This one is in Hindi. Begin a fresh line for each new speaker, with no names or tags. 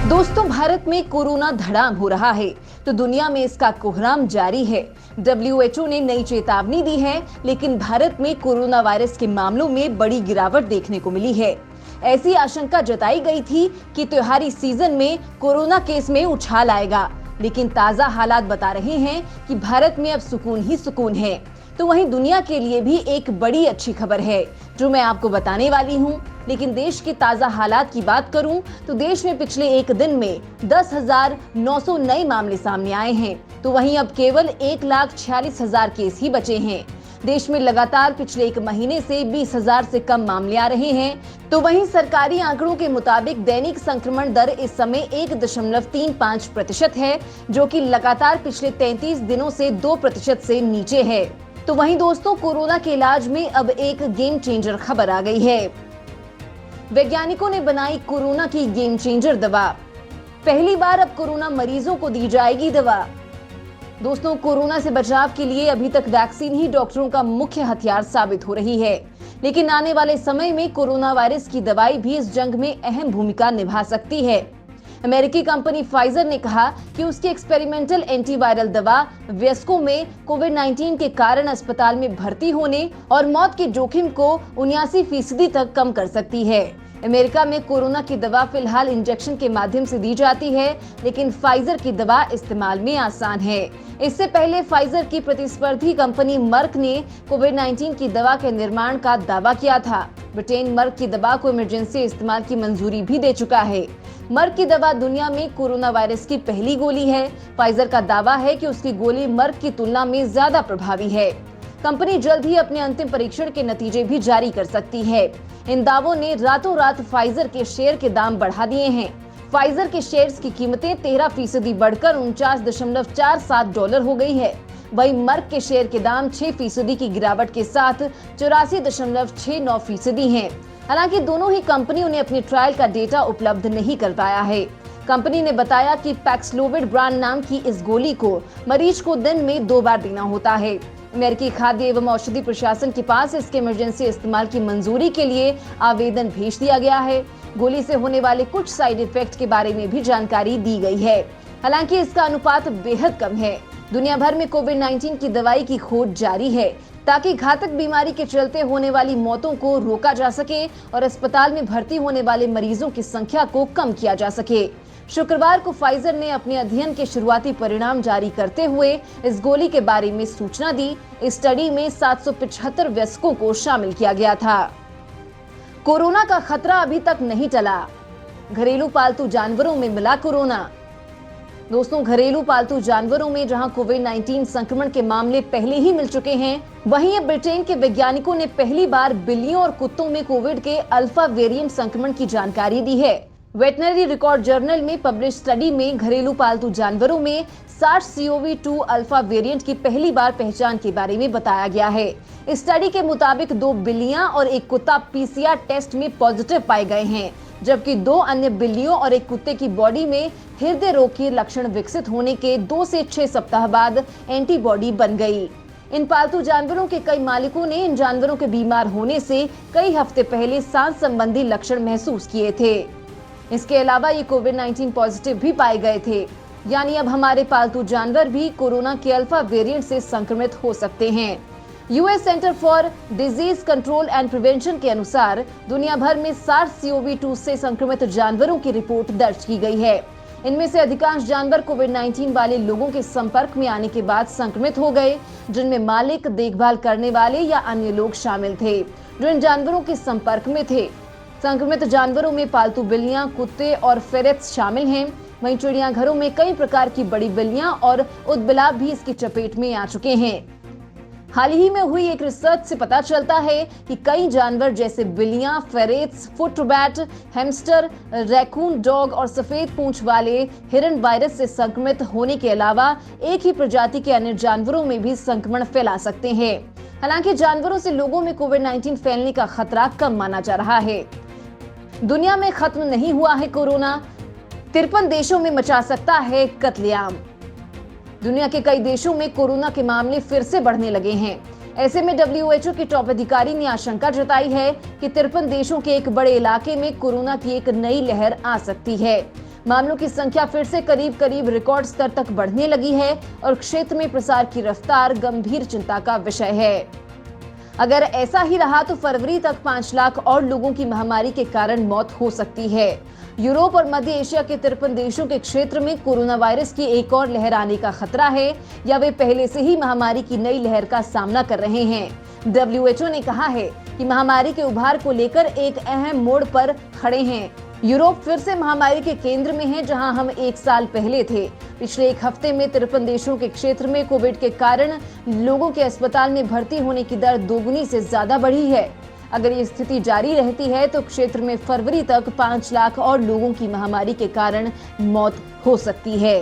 दोस्तों, भारत में कोरोना धड़ाम हो रहा है तो दुनिया में इसका कोहराम जारी है। WHO ने नई चेतावनी दी है, लेकिन भारत में कोरोना वायरस के मामलों में बड़ी गिरावट देखने को मिली है। ऐसी आशंका जताई गई थी कि त्योहारी सीजन में कोरोना केस में उछाल आएगा, लेकिन ताजा हालात बता रहे हैं कि भारत में अब सुकून ही सुकून है। तो वहीं दुनिया के लिए भी एक बड़ी अच्छी खबर है जो मैं आपको बताने वाली हूं। लेकिन देश के ताजा हालात की बात करूं तो देश में पिछले एक दिन में 10,900 नए मामले सामने आए हैं, तो वहीं अब केवल 1,46,000 केस ही बचे हैं। देश में लगातार पिछले एक महीने से 20,000 से कम मामले आ रहे हैं। तो वहीं सरकारी आंकड़ों के मुताबिक दैनिक संक्रमण दर इस समय 1.35% है, जो कि लगातार पिछले 33 दिनों से 2% से नीचे है। तो वहीं दोस्तों, कोरोना के इलाज में अब एक गेम चेंजर खबर आ गई है। वैज्ञानिकों ने बनाई कोरोना की गेम चेंजर दवा। पहली बार अब कोरोना मरीजों को दी जाएगी दवा। दोस्तों, कोरोना से बचाव के लिए अभी तक वैक्सीन ही डॉक्टरों का मुख्य हथियार साबित हो रही है, लेकिन आने वाले समय में कोरोना वायरस की दवाई भी इस जंग में अहम भूमिका निभा सकती है। अमेरिकी कंपनी फाइजर ने कहा कि उसकी एक्सपेरिमेंटल एंटीवायरल दवा वयस्कों में कोविड-19 के कारण अस्पताल में भर्ती होने और मौत के जोखिम को 79% तक कम कर सकती है। अमेरिका में कोरोना की दवा फिलहाल इंजेक्शन के माध्यम से दी जाती है, लेकिन फाइजर की दवा इस्तेमाल में आसान है। इससे पहले फाइजर की प्रतिस्पर्धी कंपनी मर्क ने कोविड-19 की दवा के निर्माण का दावा किया था। ब्रिटेन मर्क की दवा को इमरजेंसी इस्तेमाल की मंजूरी भी दे चुका है। मर्क की दवा दुनिया में कोरोना वायरस की पहली गोली है। फाइजर का दावा है कि उसकी गोली मर्क की तुलना में ज्यादा प्रभावी है। कंपनी जल्द ही अपने अंतिम परीक्षण के नतीजे भी जारी कर सकती है। इन दावों ने रातों रात फाइजर के शेयर के दाम बढ़ा दिए हैं। फाइजर के शेयर्स की कीमतें 13% बढ़कर $49.47 हो गई है। वहीं मर्क के शेयर के दाम 6% की गिरावट के साथ 84.69% हैं। हालांकि दोनों ही कंपनियों ने अपनी ट्रायल का डेटा उपलब्ध नहीं कर पाया है। कंपनी ने बताया कि पैक्सलोविड ब्रांड नाम की इस गोली को मरीज को दिन में 2 बार देना होता है। अमेरिकी खाद्य एवं औषधि प्रशासन के पास इसके इमरजेंसी इस्तेमाल की मंजूरी के लिए आवेदन भेज दिया गया है। गोली से होने वाले कुछ साइड इफेक्ट के बारे में भी जानकारी दी गई है। हालांकि इसका अनुपात बेहद कम है। दुनिया भर में कोविड-19 की दवाई की खोज जारी है, ताकि घातक बीमारी के चलते होने वाली मौतों को रोका जा सके और अस्पताल में भर्ती होने वाले मरीजों की संख्या को कम किया जा सके। शुक्रवार को फाइजर ने अपने अध्ययन के शुरुआती परिणाम जारी करते हुए इस गोली के बारे में सूचना दी। इस स्टडी में 775 वयस्कों को शामिल किया गया था। कोरोना का खतरा अभी तक नहीं टला। घरेलू पालतू जानवरों में मिला कोरोना। दोस्तों, घरेलू पालतू जानवरों में जहां कोविड-19 संक्रमण के मामले पहले ही मिल चुके हैं, वहीं अब ब्रिटेन के वैज्ञानिकों ने पहली बार बिल्लियों और कुत्तों में कोविड के अल्फा वेरिएंट संक्रमण की जानकारी दी है। वेटनरी रिकॉर्ड जर्नल में पब्लिश स्टडी में घरेलू पालतू जानवरों में SARS-CoV-2 अल्फा वेरिएंट की पहली बार पहचान के बारे में बताया गया है। इस स्टडी के मुताबिक 2 बिल्लियां और एक कुत्ता PCR टेस्ट में पॉजिटिव पाए गए हैं, जबकि 2 अन्य बिल्लियों और एक कुत्ते की बॉडी में हृदय रोग के लक्षण विकसित होने के 2 से 6 सप्ताह बाद एंटीबॉडी बन गई। इन पालतू जानवरों के कई मालिकों ने इन जानवरों के बीमार होने से कई हफ्ते पहले सांस संबंधी लक्षण महसूस किए थे। इसके अलावा ये कोविड-19 पॉजिटिव भी पाए गए थे। यानी अब हमारे पालतू जानवर भी कोरोना के अल्फा वेरिएंट से संक्रमित हो सकते हैं। US centre for disease control and prevention के अनुसार दुनिया भर में SARS-CoV-2 से संक्रमित जानवरों की रिपोर्ट दर्ज की गई है। इनमें से अधिकांश जानवर कोविड-19 वाले लोगों के संपर्क में आने के बाद संक्रमित हो गए, जिनमें मालिक, देखभाल करने वाले या अन्य लोग शामिल थे जो इन जानवरों के संपर्क में थे। संक्रमित जानवरों में पालतू बिल्लियां, कुत्ते और फेरेट्स शामिल हैं। वहीं चिड़ियाघरों में कई प्रकार की बड़ी बिल्लियां और ऊदबिलाव भी इसकी चपेट में आ चुके हैं। हाल ही में हुई एक रिसर्च से पता चलता है कि कई जानवर जैसे बिल्लियां, फेरेट्स, फुटरैट, हैमस्टर, रैकून डॉग और सफेद पूंछ वाले हिरन वायरस से संक्रमित होने के अलावा एक ही प्रजाति के अन्य जानवरों में भी संक्रमण फैला सकते हैं। हालांकि जानवरों से लोगों में कोविड-19 फैलने का खतरा कम माना जा रहा है। दुनिया में खत्म नहीं हुआ है कोरोना। 53 देशों में मचा सकता है कत्लेआम। दुनिया के कई देशों में कोरोना के मामले फिर से बढ़ने लगे हैं। ऐसे में WHO के टॉप अधिकारी ने आशंका जताई है कि 53 देशों के एक बड़े इलाके में कोरोना की एक नई लहर आ सकती है। मामलों की संख्या फिर से करीब करीब रिकॉर्ड स्तर तक बढ़ने लगी है और क्षेत्र में प्रसार की रफ्तार गंभीर चिंता का विषय है। अगर ऐसा ही रहा तो फरवरी तक 5 लाख और लोगों की महामारी के कारण मौत हो सकती है। यूरोप और मध्य एशिया के 53 देशों के क्षेत्र में कोरोना वायरस की एक और लहर आने का खतरा है या वे पहले से ही महामारी की नई लहर का सामना कर रहे हैं। WHO ने कहा है कि महामारी के उभार को लेकर एक अहम मोड़ पर खड़े हैं। यूरोप फिर से महामारी के केंद्र में है, जहां हम 1 साल पहले थे। पिछले एक हफ्ते में 53 देशों के क्षेत्र में कोविड के कारण लोगों के अस्पताल में भर्ती होने की दर दोगुनी से ज्यादा बढ़ी है। अगर ये स्थिति जारी रहती है तो क्षेत्र में फरवरी तक 5 लाख और लोगों की महामारी के कारण मौत हो सकती है।